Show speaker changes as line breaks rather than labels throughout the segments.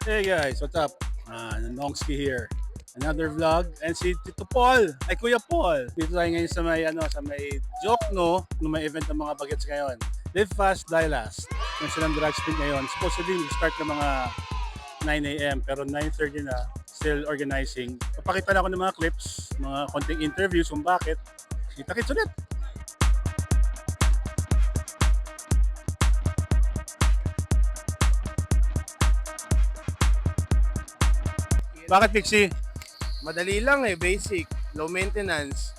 Hey guys, what's up? Nongski here. Another vlog and si Tito Paul, ay Kuya Paul. Dito tayo ngayon sa may Jokno, no may event ng mga bagets ngayon. Live fast, die last. Yung silang drag sprint ngayon. Supposedly start ng mga 9 a.m. pero 9:30 na, still organizing. Papakita na ako ng mga clips, mga konting interviews kung bakit. Kita-kits ulit! Bakit Pixie?
Madali lang basic, low maintenance.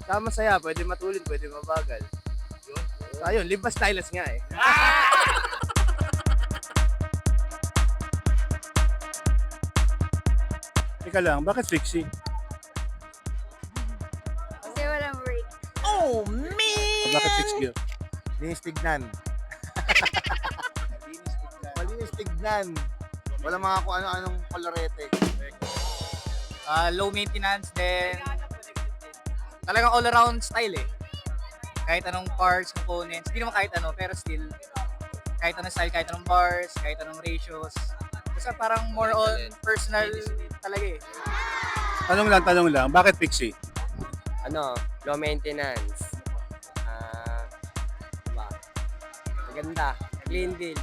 Tama saya, pwede matulid, pwede mabagal. So, ayun, live pa stylist nga
Teka lang, bakit Pixie?
Kasi walang break.
Oh, man!
Bakit Pixie?
Linis tignan. Malinis tignan. Wala mga kung ano-anong kolorete.
Low maintenance, then talagang all-around style Kahit anong parts, components, hindi naman kahit ano, pero still, kahit anong style, kahit anong bars, kahit anong ratios. Basta parang more on personal talaga
Tanong lang, bakit Pixie?
Low maintenance. Diba? Maganda. Clean bill.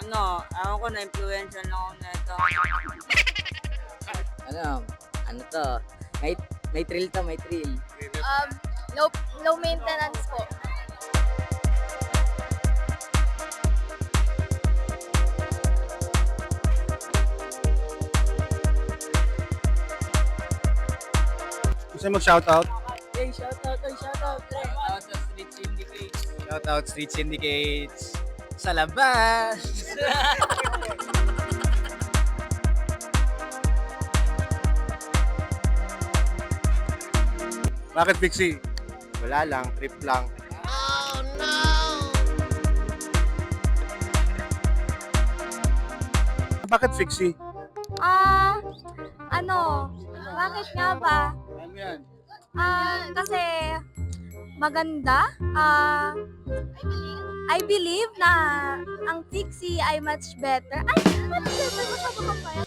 Ako ko na-influensya lang ako na ito. Ano to? May thrill to, may thrill.
Low maintenance po.
Gusto mag-shoutout?
Hey, shoutout, pre.
Shoutout sa Street Syndicates. Shoutout Street Syndicates. Sa labas!
Bakit Pixie?
Wala lang, trip lang.
Bakit Pixie?
Bakit nga ba?
Ano yan?
Kasi maganda. I believe na ang Pixie ay much better. Ay, much better. Masyado kang kaya.